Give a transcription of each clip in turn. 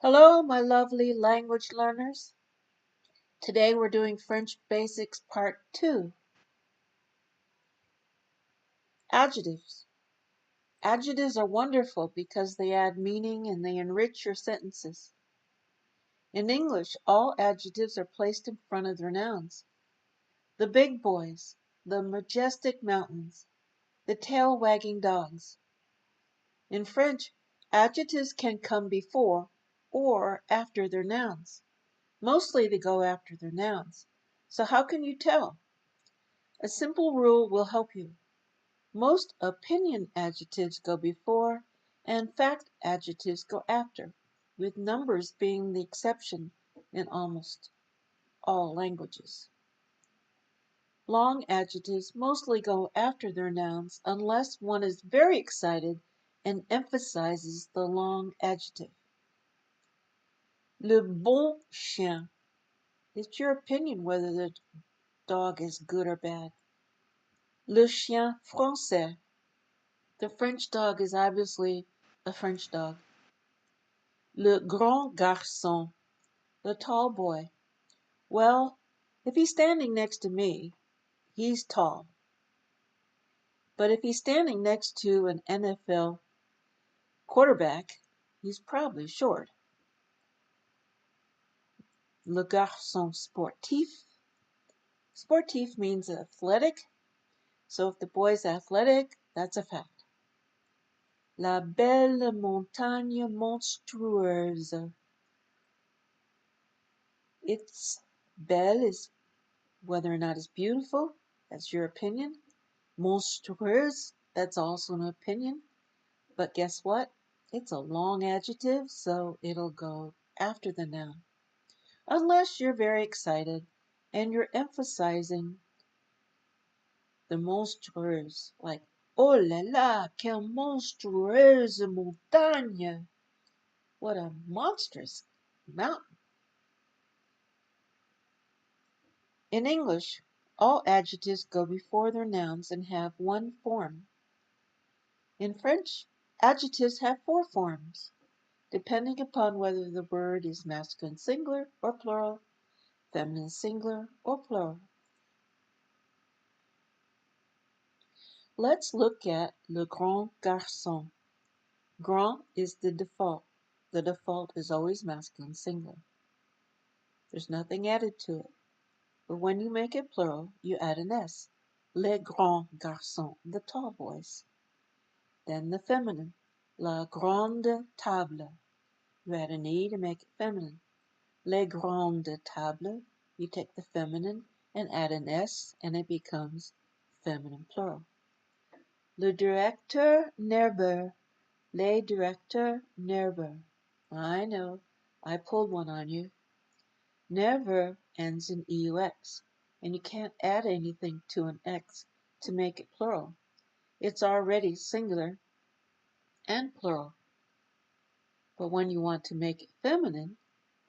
Hello, my lovely language learners. Today we're doing French Basics Part 2. Adjectives. Adjectives are wonderful because they add meaning and they enrich your sentences. In English, all adjectives are placed in front of their nouns. The big boys, the majestic mountains, the tail-wagging dogs. In French, adjectives can come before or after their nouns. Mostly they go after their nouns. So how can you tell? A simple rule will help you. Most opinion adjectives go before and fact adjectives go after, with numbers being the exception in almost all languages. Long adjectives mostly go after their nouns unless one is very excited and emphasizes the long adjective. Le bon chien. It's your opinion whether the dog is good or bad. Le chien français. The French dog is obviously a French dog. Le grand garçon. The tall boy. Well, if he's standing next to me, he's tall. But if he's standing next to an NFL quarterback, he's probably short. Le garçon sportif. Sportif means athletic. So if the boy's athletic, that's a fact. La belle montagne monstrueuse. It's belle is whether or not it's beautiful, that's your opinion. Monstrueuse, that's also an opinion. But guess what? It's a long adjective, so it'll go after the noun. Unless you're very excited and you're emphasizing the monstrueuse, like, oh là là, quelle monstrueuse montagne! What a monstrous mountain. In English, all adjectives go before their nouns and have one form. In French, adjectives have four forms, depending upon whether the word is masculine singular or plural, feminine singular or plural. Let's look at le grand garçon. Grand is the default. The default is always masculine singular. There's nothing added to it. But when you make it plural, you add an S. Les grands garçons, the tall boys. Then the feminine, la grande table. You add an E to make it feminine. Les grandes tables, you take the feminine and add an S and it becomes feminine plural. Le directeur nerveux, les directeurs nerveux. I know, I pulled one on you. Nerveux ends in EUX, and you can't add anything to an X to make it plural. It's already singular and plural. But when you want to make it feminine,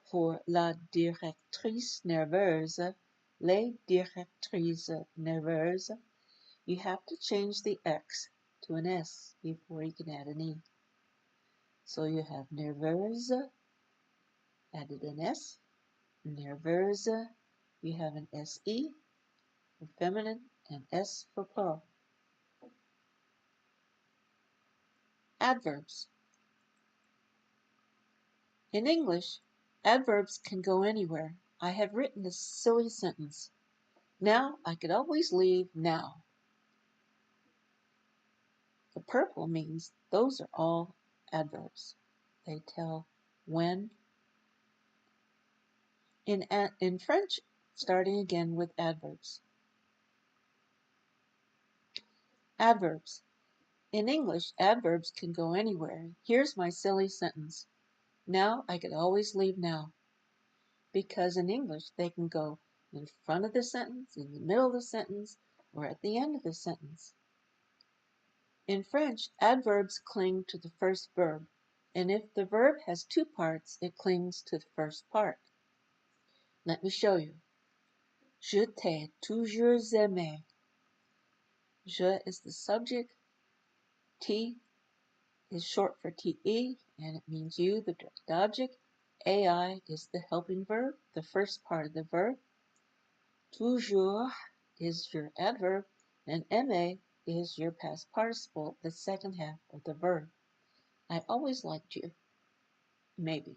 for la directrice nerveuse, les directrices nerveuses, you have to change the X to an S before you can add an E. So you have nerveuse, added an S, nerveuse, you have an SE for feminine and S for plural. Adverbs. In English, adverbs can go anywhere. I have written a silly sentence. Now I could always leave now. The purple means those are all adverbs. They tell when. In French, starting again with adverbs. Adverbs. In English, adverbs can go anywhere. Here's my silly sentence. Now I could always leave now. Because in English, they can go in front of the sentence, in the middle of the sentence, or at the end of the sentence. In French, adverbs cling to the first verb, and if the verb has two parts, it clings to the first part. Let me show you. Je t'ai toujours aimé. Je is the subject, T is short for TE, and it means you, the direct object. AI is the helping verb, the first part of the verb. Toujours is your adverb, and aimer is your past participle, the second half of the verb. I always liked you. Maybe.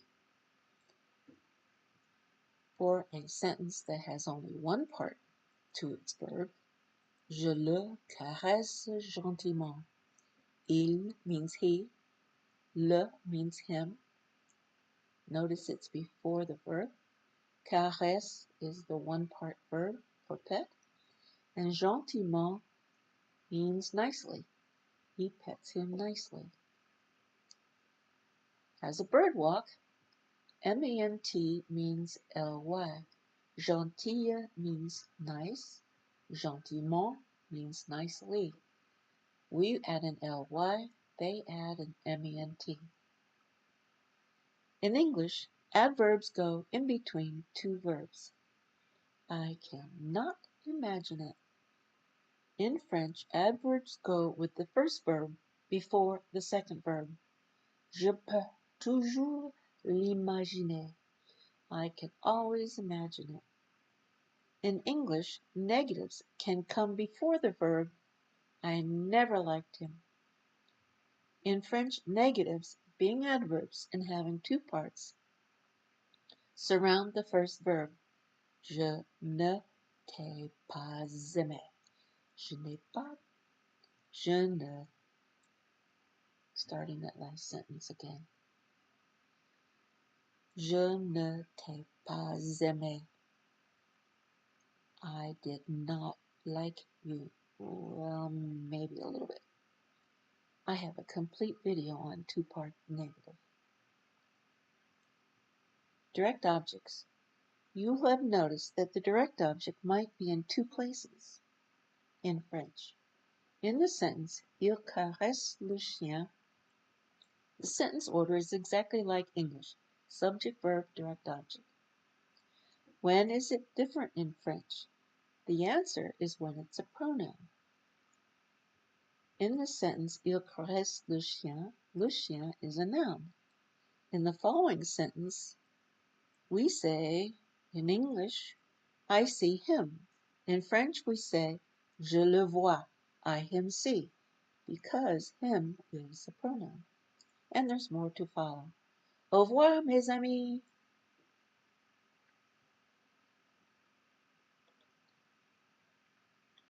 For a sentence that has only one part to its verb, je le caresse gentiment. Il means he, le means him. Notice it's before the verb. Caresse is the one-part verb for pet, and gentiment means nicely. He pets him nicely. As a bird walk, ment means ly. Gentille means nice. Gentiment means nicely. We add an ly, they add an ment. In English, adverbs go in between two verbs. I cannot imagine it. In French, adverbs go with the first verb before the second verb. Je peux toujours l'imaginer. I can always imagine it. In English, negatives can come before the verb. I never liked him. In French, negatives, being adverbs and having two parts, surround the first verb. Je ne t'ai pas aimé. Je n'ai pas. Je ne. Starting that last sentence again. Je ne t'ai pas aimé. I did not like you. Well, maybe a little bit. I have a complete video on two-part negative. Direct objects. You will have noticed that the direct object might be in two places in French. In the sentence, il caresse le chien, the sentence order is exactly like English. Subject, verb, direct object. When is it different in French? The answer is when it's a pronoun. In the sentence, il caresse le chien is a noun. In the following sentence, we say, in English, I see him. In French, we say, je le vois, I him see, because him is a pronoun. And there's more to follow. Au revoir, mes amis.